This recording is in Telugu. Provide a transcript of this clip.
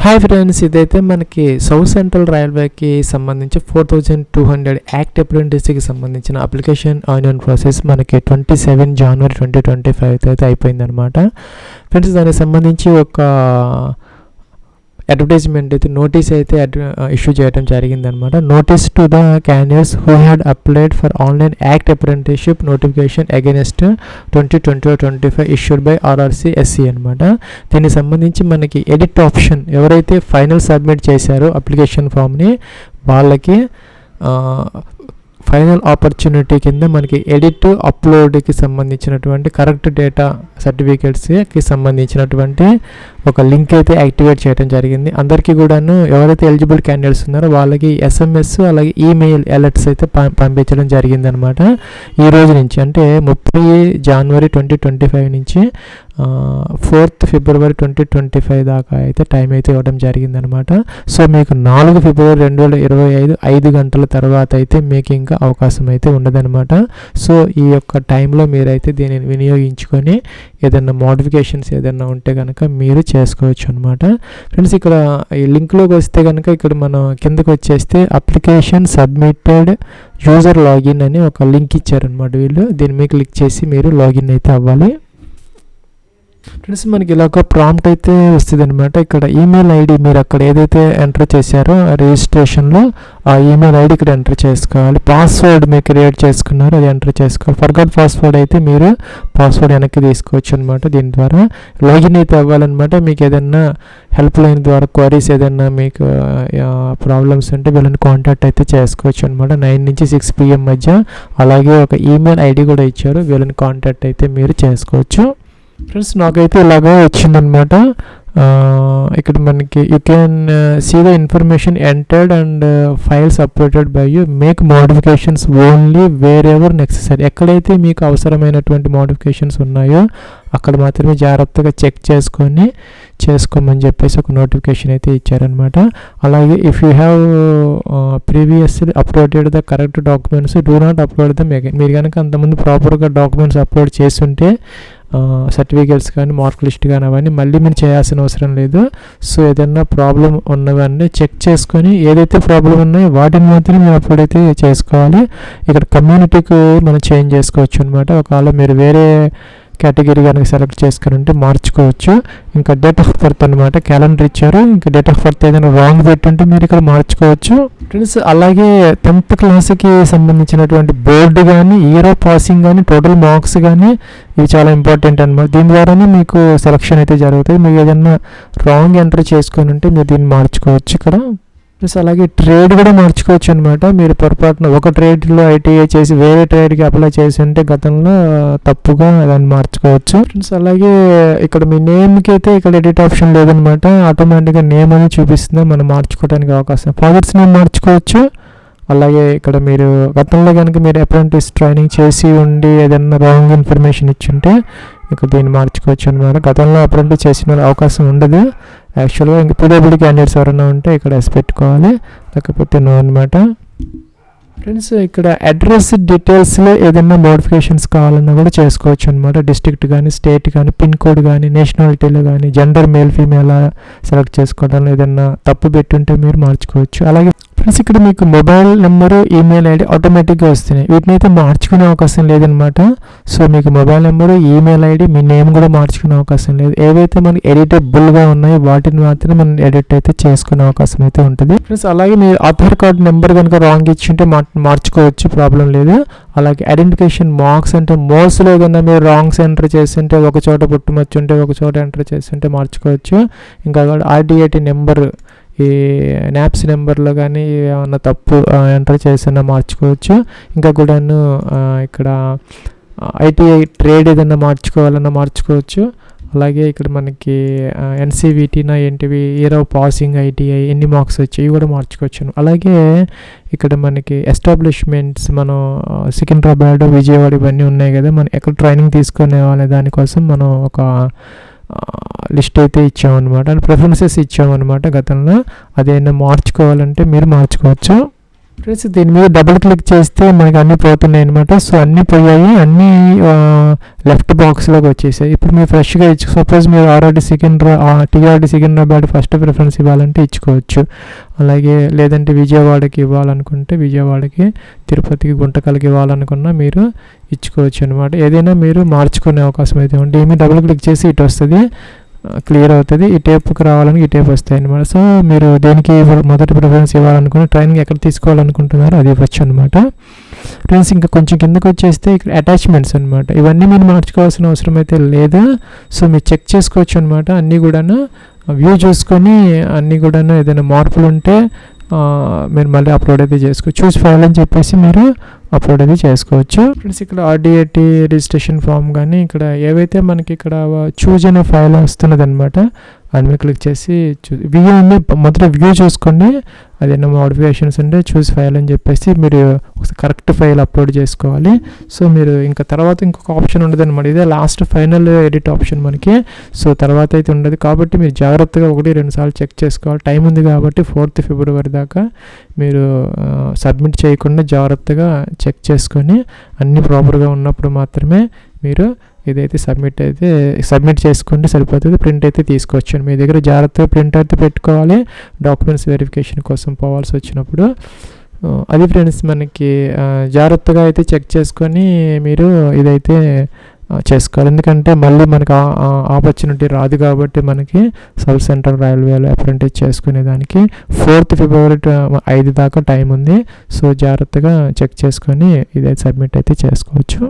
హాయ్ ఫ్రెండ్స్, ఇదైతే మనకి సౌత్ సెంట్రల్ రైల్వేకి సంబంధించి 4200 యాక్ట్ అప్రెంటిస్కి సంబంధించిన అప్లికేషన్ ఆన్లైన్ ప్రాసెస్ మనకి 27 జనవరి 2025 అయితే అయిపోయిందనమాట. ఫ్రెండ్స్, దానికి సంబంధించి ఒక అడ్వర్టైజ్మెంట్ అయితే నోటీస్ అయితే ఇష్యూ చేయడం జరిగిందనమాట. Notice to the candidates who had applied for online act apprenticeship notification against 2020-25 issued by RRC SC అనమాట. దీనికి సంబంధించి మనకి ఎడిట్ ఆప్షన్ ఎవరైతే ఫైనల్ సబ్మిట్ చేశారో అప్లికేషన్ ఫామ్ని వాళ్ళకి ఫైనల్ ఆపర్చునిటీ కింద మనకి ఎడిట్ అప్లోడ్కి సంబంధించినటువంటి కరెక్ట్ డేటా సర్టిఫికేట్స్కి సంబంధించినటువంటి ఒక లింక్ అయితే యాక్టివేట్ చేయడం జరిగింది. అందరికీ కూడాను ఎవరైతే ఎలిజిబుల్ క్యాండిడేట్స్ ఉన్నారో వాళ్ళకి ఎస్ఎంఎస్ అలాగే ఈమెయిల్ అలర్ట్స్ అయితే పంపించడం జరిగిందనమాట. ఈ రోజు నుంచి అంటే 30 జనవరి 2025 నుంచి 4 ఫిబ్రవరి 2025 దాకా అయితే టైం అయితే ఇవ్వడం జరిగిందనమాట. సో మీకు 4 ఫిబ్రవరి 2025 5 గంటల తర్వాత అయితే మీకు ఇంకా అవకాశం అయితే ఉండదనమాట. సో ఈ యొక్క టైంలో మీరైతే దీనిని వినియోగించుకొని ఏదైనా మోడిఫికేషన్స్ ఏదైనా ఉంటే కనుక మీరు చేసుకోవచ్చు అనమాట. ఫ్రెండ్స్, ఇక్కడ ఈ లింక్లోకి వస్తే కనుక ఇక్కడ మనం కిందకు వచ్చేస్తే అప్లికేషన్ సబ్మిటెడ్ యూజర్ లాగిన్ అని ఒక లింక్ ఇచ్చారనమాట వీళ్ళు. దీని మీద క్లిక్ చేసి మీరు లాగిన్ అయితే అవ్వాలి. ఫ్రెండ్స్, మనకి ఇలా ఒక ప్రాంప్ట్ అయితే వస్తుంది అనమాట. ఇక్కడ ఈమెయిల్ ఐడి మీరు అక్కడ ఏదైతే ఎంటర్ చేశారో రిజిస్ట్రేషన్లో ఆ ఈమెయిల్ ఐడి ఇక్కడ ఎంటర్ చేసుకోవాలి. పాస్వర్డ్ మీరు క్రియేట్ చేసుకున్నారో అది ఎంటర్ చేసుకోవాలి. ఫర్గాట్ పాస్వర్డ్ అయితే మీరు పాస్వర్డ్ వెనక్కి తీసుకోవచ్చు అనమాట. దీని ద్వారా లాగిన్ అయితే అవ్వాలన్నమాట. మీకు ఏదైనా హెల్ప్ లైన్ ద్వారా క్వరీస్ ఏదైనా మీకు ప్రాబ్లమ్స్ ఉంటే వీళ్ళని కాంటాక్ట్ అయితే చేసుకోవచ్చు అనమాట. 9 నుంచి 6 PM మధ్య. అలాగే ఒక ఈమెయిల్ ఐడి కూడా ఇచ్చారు, వీళ్ళని కాంటాక్ట్ అయితే మీరు చేసుకోవచ్చు. ఫ్రెండ్స్, నాకైతే ఇలాగా వచ్చిందనమాట. ఇక్కడ మనకి you can see the information entered and files uploaded by you, make modifications only wherever necessary. ఎక్కడైతే మీకు అవసరమైనటువంటి మోడిఫికేషన్స్ ఉన్నాయో అక్కడ మాత్రమే జాగ్రత్తగా చెక్ చేసుకోమని చెప్పేసి ఒక నోటిఫికేషన్ అయితే ఇచ్చారనమాట. అలాగే if you have previously uploaded the correct documents do not upload dum again. మీరు కనుక అంతకుముందు ప్రాపర్గా డాక్యుమెంట్స్ అప్లోడ్ చేస్తుంటే సర్టిఫికేట్స్ కానీ మార్క్ లిస్ట్ కానీ అవన్నీ మళ్ళీ మీరు చేయాల్సిన అవసరం లేదు. సో ఏదైనా ప్రాబ్లం ఉన్నవన్నీ చెక్ చేసుకొని ఏదైతే ప్రాబ్లం ఉన్నాయో వాటిని మాత్రం మీరు అప్లోడ్ అయితే చేసుకోవాలి. ఇక్కడ కమ్యూనిటీకి మనం చేంజ్ చేసుకోవచ్చు అనమాట. ఒకవేళ మీరు వేరే కేటగిరీ కనుక సెలెక్ట్ చేసుకుని ఉంటే మార్చుకోవచ్చు. ఇంకా డేట్ ఆఫ్ బర్త్ అనమాట, క్యాలెండర్ ఇచ్చారు. ఇంకా డేట్ ఆఫ్ బర్త్ ఏదైనా రాంగ్ పెట్టుంటే మీరు ఇక్కడ మార్చుకోవచ్చు. ఫ్రెండ్స్, అలాగే 10th క్లాస్కి సంబంధించినటువంటి బోర్డు కానీ ఇయర్ ఆఫ్ పాసింగ్ కానీ టోటల్ మార్క్స్ కానీ ఇవి చాలా ఇంపార్టెంట్ అనమాట. దీని ద్వారానే మీకు సెలక్షన్ అయితే జరుగుతుంది. మీకు ఏదైనా రాంగ్ ఎంటర్ చేసుకొని ఉంటే మీరు దీన్ని మార్చుకోవచ్చు ఇక్కడ. ప్లస్ అలాగే ట్రేడ్ కూడా మార్చుకోవచ్చు అనమాట. మీరు పొరపాటున ఒక ట్రేడ్లో ఐటీఐ చేసి వేరే ట్రేడ్కి అప్లై చేసి ఉంటే గతంలో తప్పుగా దాన్ని మార్చుకోవచ్చు. ఫ్రెండ్స్, అలాగే ఇక్కడ మీ నేమ్కి అయితే ఇక్కడ ఎడిట్ ఆప్షన్ లేదనమాట. ఆటోమేటిక్గా నేమ్ అని చూపిస్తుంది, మనం మార్చుకోవడానికి అవకాశం. ఫాదర్స్ నేమ్ మార్చుకోవచ్చు. అలాగే ఇక్కడ మీరు గతంలో కనుక మీరు అప్రెంటిస్ ట్రైనింగ్ చేసి ఉండి ఏదైనా రాంగ్ ఇన్ఫర్మేషన్ ఇచ్చుంటే ఇక్కడ దీన్ని మార్చుకోవచ్చు అనమాట. గతంలో అప్రెంటిస్ చేసిన అవకాశం ఉండదు యాక్చువల్గా. ఇంకా పీడబ్ల్యూడీ క్యాండిడేట్స్ ఎవరైనా ఉంటే ఇక్కడ ఎస్ పెట్టుకోవాలి, లేకపోతే నో అనమాట. ఫ్రెండ్స్, ఇక్కడ అడ్రస్ డీటెయిల్స్లో ఏదైనా మోడిఫికేషన్స్ కావాలన్నా కూడా చేసుకోవచ్చు అనమాట. డిస్ట్రిక్ట్ కానీ స్టేట్ కానీ పిన్ కోడ్ కానీ నేషనాలిటీలో కానీ జెండర్ మేల్ ఫీమేల్ సెలెక్ట్ చేసుకోవడంలో ఏదైనా తప్పు పెట్టుంటే మీరు మార్చుకోవచ్చు. అలాగే ఫ్రెండ్స్, ఇక్కడ మీకు మొబైల్ నెంబరు ఈమెయిల్ ఐడి ఆటోమేటిక్గా వస్తున్నాయి. వీటిని అయితే మార్చుకునే అవకాశం లేదనమాట. సో మీకు మొబైల్ నెంబరు ఈమెయిల్ ఐడి మీ నేమ్ కూడా మార్చుకునే అవకాశం లేదు. ఏవైతే మనకి ఎడిటబుల్గా ఉన్నాయో వాటిని మాత్రం మనం ఎడిట్ అయితే చేసుకునే అవకాశం అయితే ఉంటుంది. ఫ్రెండ్స్, అలాగే మీరు ఆధార్ కార్డ్ నెంబర్ కనుక రాంగ్ ఇచ్చింటే మార్చుకోవచ్చు, ప్రాబ్లం లేదు. అలాగే ఐడెంటిఫికేషన్ మార్క్స్ అంటే మోస్ట్లో ఏదైనా మీరు రాంగ్స్ ఎంటర్ చేస్తుంటే ఒక చోట పుట్టుమచ్చు ఉంటే ఒక చోట ఎంటర్ చేస్తుంటే మార్చుకోవచ్చు. ఇంకా ఆర్డీఐటీ నెంబర్ ఈ న్యాప్స్ నెంబర్లో కానీ ఏమన్నా తప్పు ఎంటర్ చేసినా మార్చుకోవచ్చు. ఇంకా కూడాను ఇక్కడ ఐటీఐ ట్రేడ్ ఏదైనా మార్చుకోవాలన్నా మార్చుకోవచ్చు. అలాగే ఇక్కడ మనకి ఎన్సీవీటీనా ఏంటివి ఇయర్ ఆఫ్ పాసింగ్ ఐటీఐ ఎన్ని మార్క్స్ వచ్చాయి ఇవి కూడా మార్చుకోవచ్చు. అలాగే ఇక్కడ మనకి ఎస్టాబ్లిష్మెంట్స్ మనం సికింద్రాబాద్ విజయవాడ ఇవన్నీ ఉన్నాయి కదా, మనం ఎక్కడ ట్రైనింగ్ తీసుకునే వాళ్ళ దానికోసం మనం ఒక లిస్ట్ అయితే ఇచ్చామన్నమాట. ప్రిఫరెన్సెస్ ఇచ్చామన్నమాట గతంలో. అదేనా మార్చుకోవాలంటే మీరు మార్చుకోవచ్చు. ఫ్రెండ్స్ దీని మీద డబుల్ క్లిక్ చేస్తే మనకి అన్నీ పోతున్నాయి అనమాట. సో అన్నీ పోయాయి, అన్నీ లెఫ్ట్ బాక్స్లోకి వచ్చేసాయి. ఇప్పుడు మీరు ఫ్రెష్గా సపోజ్ మీరు టీఆర్డీ సికింద్రాబాద్ ఫస్ట్ ప్రిఫరెన్స్ ఇవ్వాలంటే ఇచ్చుకోవచ్చు. అలాగే లేదంటే విజయవాడకి ఇవ్వాలనుకుంటే విజయవాడకి, తిరుపతికి, గుంటకల్కి ఇవ్వాలనుకున్నా మీరు ఇచ్చుకోవచ్చు అనమాట. ఏదైనా మీరు మార్చుకునే అవకాశం అయితే ఉంటుంది. ఏమి డబుల్ క్లిక్ చేసి ఇటు వస్తుంది, క్లియర్ అవుతుంది. ఈ టేప్కి రావాలని ఈ టేప్ వస్తాయి అనమాట. సో మీరు దేనికి మొదటి ప్రిఫరెన్స్ ఇవ్వాలనుకుని ట్రైనింగ్ ఎక్కడ తీసుకోవాలనుకుంటున్నారో అది ఇవ్వచ్చు అనమాట. ఫ్రెండ్స్ ఇంకా కొంచెం కిందకి వచ్చేస్తే ఇక్కడ అటాచ్మెంట్స్ అనమాట. ఇవన్నీ మీరు మార్చుకోవాల్సిన అవసరం అయితే లేదు. సో మీరు చెక్ చేసుకోవచ్చు అనమాట. అన్నీ కూడాను వ్యూ చూసుకొని అన్నీ కూడాను ఏదైనా మార్పులు ఉంటే మీరు మళ్ళీ అప్లోడ్ అయితే చేసుకోవచ్చు. చూస్ ఫైల్ అని చెప్పేసి మీరు అప్లోడ్ అయితే చేసుకోవచ్చు. ఫ్రెండ్స్ ఇక్కడ ఆర్డిఏటి రిజిస్ట్రేషన్ ఫామ్ కానీ ఇక్కడ ఏవైతే మనకి ఇక్కడ చూజ్ అనే ఫైల్ వస్తున్నది అనమాట. దాని మీద క్లిక్ చేసి వ్యూ ఉంది, మొదట వ్యూ చూసుకోండి. అదేనా మోడిఫికేషన్స్ ఉంటే చూస్ ఫైల్ అని చెప్పేసి మీరు కరెక్ట్ ఫైల్ అప్లోడ్ చేసుకోవాలి. సో మీరు ఇంకా తర్వాత ఇంకొక ఆప్షన్ ఉండదు అనమాట. ఇదే లాస్ట్ ఫైనల్ ఎడిట్ ఆప్షన్ మనకి. సో తర్వాత అయితే ఉండదు కాబట్టి మీరు జాగ్రత్తగా 1-2 సార్లు చెక్ చేసుకోవాలి. టైం ఉంది కాబట్టి 4th ఫిబ్రవరి దాకా మీరు సబ్మిట్ చేయకుండా జాగ్రత్తగా చెక్ చేసుకొని అన్నీ ప్రాపర్గా ఉన్నప్పుడు మాత్రమే మీరు ఇదైతే సబ్మిట్ చేసుకుంటే సరిపోతుంది. ప్రింట్ అయితే తీసుకోవచ్చు. మీ దగ్గర జాగ్రత్తగా ప్రింట్ అయితే పెట్టుకోవాలి డాక్యుమెంట్స్ వెరిఫికేషన్ కోసం పోవాల్సి వచ్చినప్పుడు. అది ఫ్రెండ్స్ మనకి జాగ్రత్తగా అయితే చెక్ చేసుకొని మీరు ఇదైతే చేసుకోవాలి. ఎందుకంటే మళ్ళీ మనకి ఆపర్చునిటీ రాదు కాబట్టి మనకి సబ్ సెంట్రల్ రైల్వేలో అప్రెంటిస్ చేసుకునే దానికి 4th ఫిబ్రవరి 5 దాకా టైం ఉంది. సో జాగ్రత్తగా చెక్ చేసుకొని ఇదైతే సబ్మిట్ అయితే చేసుకోవచ్చు.